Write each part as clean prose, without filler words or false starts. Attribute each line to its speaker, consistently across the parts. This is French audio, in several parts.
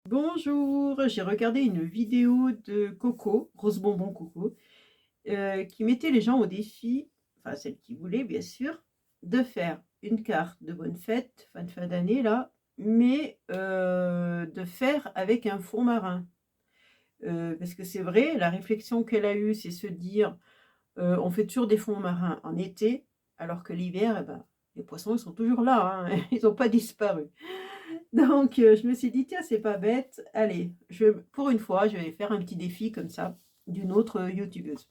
Speaker 1: Bonjour, j'ai regardé une vidéo de Coco, Rose Bonbon Coco, qui mettait les gens au défi, enfin celles qui voulaient bien sûr, de faire une carte de bonne fête, fin d'année là, mais de faire avec un fond marin. Parce que c'est vrai, la réflexion qu'elle a eue, c'est se dire, on fait toujours des fonds marins en été, alors que l'hiver, eh ben, les poissons ils sont toujours là, hein, ils n'ont pas disparu. Donc je me suis dit: «Tiens, c'est pas bête, allez, pour une fois, je vais faire un petit défi comme ça, d'une autre, youtubeuse».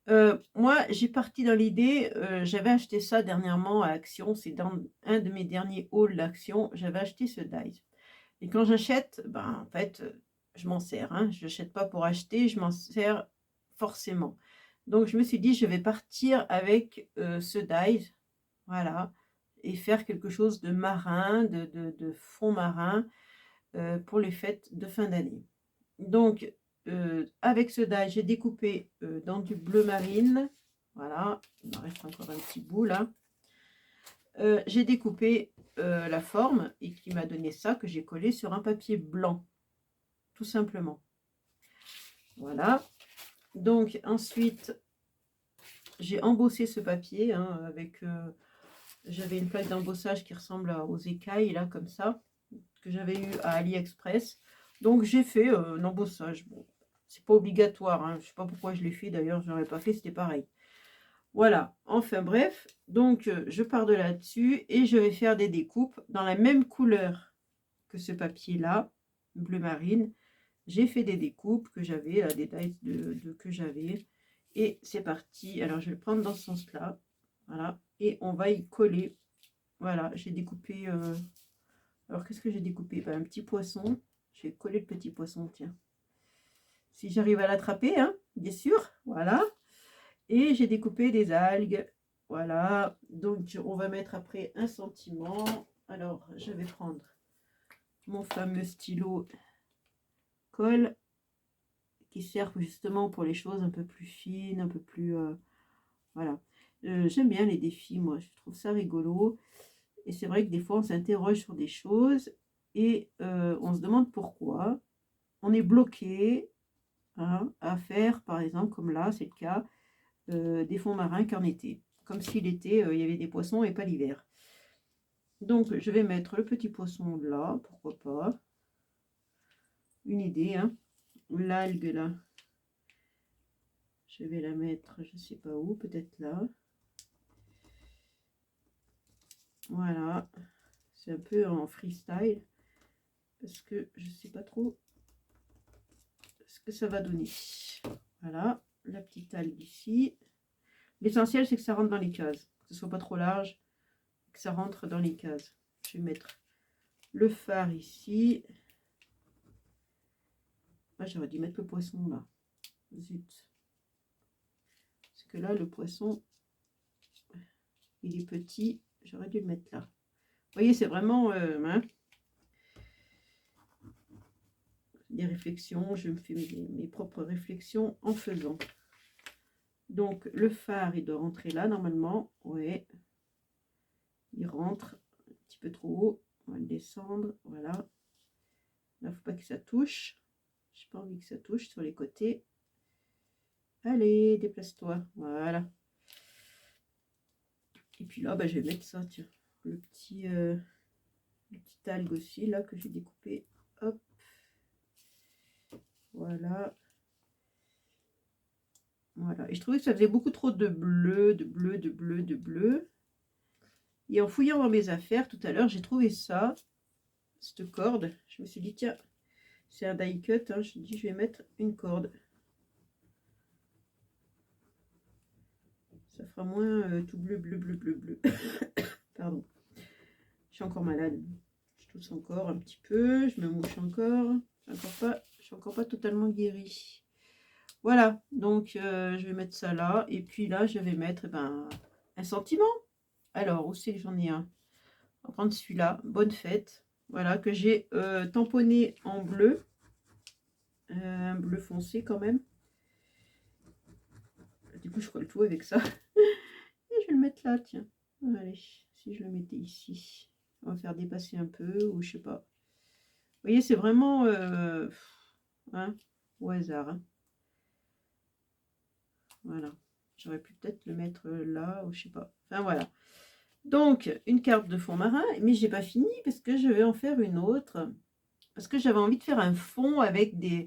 Speaker 1: Moi, j'ai parti dans l'idée, j'avais acheté ça dernièrement à Action, c'est dans un de mes derniers hauls d'Action, j'avais acheté ce dies et quand j'achète, ben, en fait, je m'en sers, hein. Je n'achète pas pour acheter, je m'en sers forcément. Donc je me suis dit: «Je vais partir avec, ce dies», voilà, et faire quelque chose de marin, de fond marin, pour les fêtes de fin d'année. Donc, avec ce die, j'ai découpé, dans du bleu marine, voilà, il m'en reste encore un petit bout là. J'ai découpé, la forme et qui m'a donné ça, que j'ai collé sur un papier blanc, tout simplement. Voilà. Donc ensuite, j'ai embossé ce papier, hein, avec, j'avais une plaque d'embossage qui ressemble aux écailles là, comme ça, que j'avais eu à AliExpress. Donc j'ai fait, un embossage. Bon, c'est pas obligatoire, hein, je sais pas pourquoi je l'ai fait d'ailleurs, je l'aurais pas fait, c'était pareil. Voilà, enfin bref, donc je pars de là-dessus et je vais faire des découpes dans la même couleur que ce papier-là, bleu marine. J'ai fait des découpes que j'avais, des tailles que j'avais et c'est parti. Alors je vais le prendre dans ce sens-là, voilà, et on va y coller. Voilà, j'ai découpé, alors qu'est-ce que j'ai découpé? Ben, un petit poisson. Je vais coller le petit poisson, tiens. Si j'arrive à l'attraper, hein, bien sûr. Voilà. Et j'ai découpé des algues. Voilà. Donc on va mettre après un sentiment. Alors je vais prendre mon fameux stylo colle qui sert justement pour les choses un peu plus fines, un peu plus... voilà. J'aime bien les défis, moi. Je trouve ça rigolo. Et c'est vrai que des fois, on s'interroge sur des choses et on se demande pourquoi. On est bloqué, hein, à faire, par exemple, comme là, c'est le cas, des fonds marins qu'en été. Comme si l'été, il y avait des poissons et pas l'hiver. Donc, je vais mettre le petit poisson là, pourquoi pas. Une idée, hein. L'algue là, je vais la mettre, je sais pas où, peut-être là. Voilà, c'est un peu en freestyle parce que je sais pas trop ce que ça va donner. Voilà, la petite algue ici. L'essentiel, c'est que ça rentre dans les cases, que ce soit pas trop large, que ça rentre dans les cases. Je vais mettre le phare ici. Ah, j'aurais dû mettre le poisson là. Zut. Parce que là, le poisson, il est petit. J'aurais dû le mettre là. Vous voyez, c'est vraiment hein, des réflexions. Je me fais mes propres réflexions en faisant. Donc, le phare, il doit rentrer là, normalement. Ouais. Il rentre un petit peu trop haut. On va le descendre. Voilà. Là, il ne faut pas que ça touche. J'ai pas envie que ça touche sur les côtés. Allez, déplace-toi. Voilà. Et puis là, bah, je vais mettre ça, tiens. Le petit algue aussi, là, que j'ai découpé. Hop. Voilà. Voilà. Et je trouvais que ça faisait beaucoup trop de bleu, de bleu, de bleu, de bleu. Et en fouillant dans mes affaires tout à l'heure, j'ai trouvé ça, cette corde. Je me suis dit, tiens, c'est un die cut. Hein. Je me dis, je vais mettre une corde. Ça fera moins tout bleu, bleu, bleu, bleu, bleu. Pardon. Je suis encore malade. Je tousse encore un petit peu. Je me mouche encore. Je suis encore pas totalement guérie. Voilà. Donc, je vais mettre ça là. Et puis là, je vais mettre un sentiment. Alors, où c'est que j'en ai un? On va prendre celui-là. Bonne fête. Voilà, que j'ai tamponné en bleu. Un bleu foncé quand même. Du coup, je colle tout avec ça. Et je vais le mettre là, tiens. Allez, si je le mettais ici. On va faire dépasser un peu, ou je sais pas. voyez, c'est vraiment hein, au hasard. Hein. Voilà. J'aurais pu peut-être le mettre là, ou je sais pas. Enfin voilà. Donc, une carte de fond marin, mais j'ai pas fini parce que je vais en faire une autre. Parce que j'avais envie de faire un fond avec des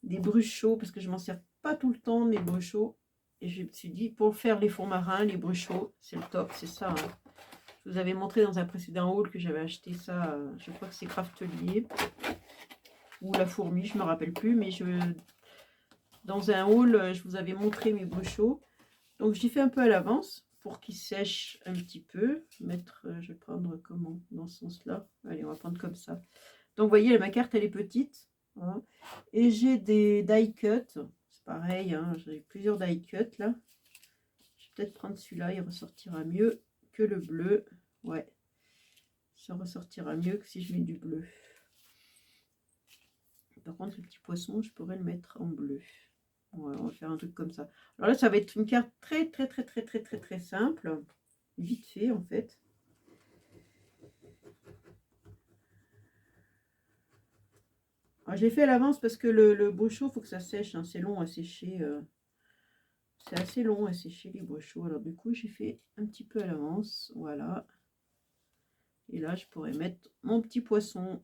Speaker 1: bruchaux, parce que je m'en sers pas tout le temps, mes bruchaux. Et je me suis dit, pour faire les fonds marins, les bruchaux, c'est le top, c'est ça. Hein. Je vous avais montré dans un précédent haul que j'avais acheté ça, je crois que c'est Craftelier. Ou La Fourmi, je me rappelle plus, mais dans un haul, je vous avais montré mes bruchaux. Donc j'y fais un peu à l'avance pour qu'ils sèchent un petit peu. Je vais prendre comment? Dans ce sens-là. Allez, on va prendre comme ça. Donc vous voyez, ma carte elle est petite. Hein, et j'ai des die cut. C'est pareil, hein, j'ai plusieurs die cut là. Je vais peut-être prendre celui-là, il ressortira mieux que le bleu. Ouais, ça ressortira mieux que si je mets du bleu. Par contre, le petit poisson, je pourrais le mettre en bleu. Ouais, on va faire un truc comme ça. Alors là, ça va être une carte très simple. Vite fait, en fait. Alors, je l'ai fait à l'avance parce que le bruchot, il faut que ça sèche. Hein. C'est long à sécher. C'est assez long à sécher les bruchaux. Alors du coup, j'ai fait un petit peu à l'avance. Voilà. Et là, je pourrais mettre mon petit poisson.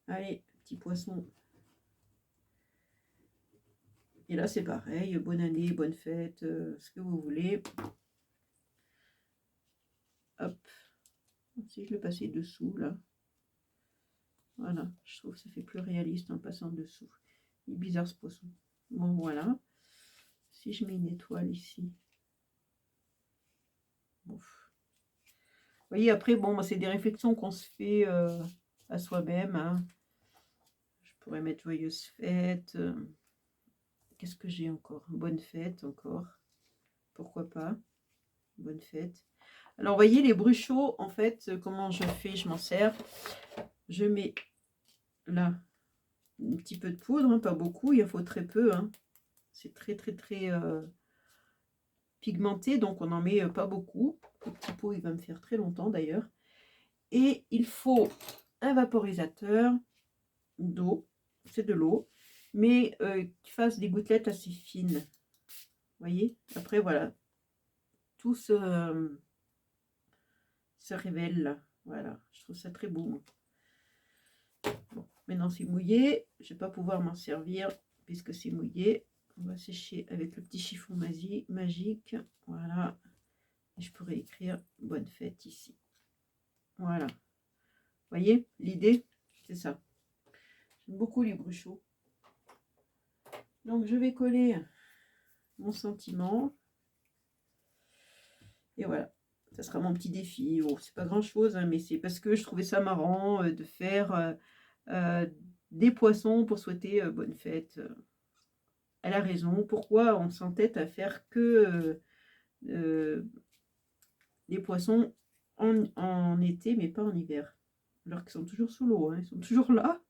Speaker 1: Allez, petit poisson. Et là, c'est pareil. Bonne année, bonne fête, ce que vous voulez. Hop. Si je le passais dessous, là. Voilà. Je trouve que ça fait plus réaliste en passant dessous. Il est bizarre ce poisson. Bon, voilà. Si je mets une étoile ici. Ouf. Vous voyez, après, bon, c'est des réflexions qu'on se fait à soi-même. Hein. Je pourrais mettre joyeuse fête. Qu'est-ce que j'ai encore? Bonne fête encore. Pourquoi pas? Bonne fête. Alors, vous voyez, les bruchaux, en fait, comment je fais? Je m'en sers. Je mets là un petit peu de poudre, hein, pas beaucoup, il en faut très peu. Hein. C'est très pigmenté, donc on n'en met pas beaucoup. Le petit pot, il va me faire très longtemps d'ailleurs. Et il faut un vaporisateur d'eau, c'est de l'eau, mais qui fasse des gouttelettes assez fines. Vous voyez? Après, voilà, tout se révèle là. Voilà, je trouve ça très beau. Bon, maintenant c'est mouillé, je vais pas pouvoir m'en servir puisque c'est mouillé. On va sécher avec le petit chiffon magique. Voilà, et je pourrais écrire bonne fête ici. Voilà, vous voyez l'idée, c'est ça. J'aime beaucoup les bruchaux. Donc je vais coller mon sentiment. Et voilà, ça sera mon petit défi. Oh, c'est pas grand chose, hein, mais c'est parce que je trouvais ça marrant de faire des poissons pour souhaiter bonne fête. Elle a raison. Pourquoi on s'entête à faire que des poissons en été, mais pas en hiver? Alors qu'ils sont toujours sous l'eau, hein, ils sont toujours là.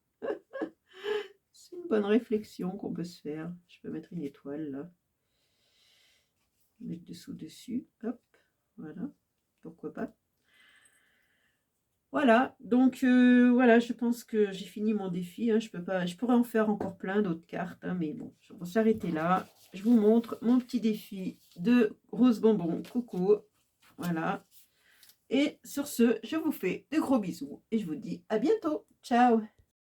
Speaker 1: C'est une bonne réflexion qu'on peut se faire. Je peux mettre une étoile là. Mettre dessus. Hop, voilà. Pourquoi pas. Voilà, donc voilà, je pense que j'ai fini mon défi. Hein, je pourrais en faire encore plein d'autres cartes, hein, mais bon, on va s'arrêter là. Je vous montre mon petit défi de rose bonbon coco. Voilà. Et sur ce, je vous fais de gros bisous et je vous dis à bientôt. Ciao!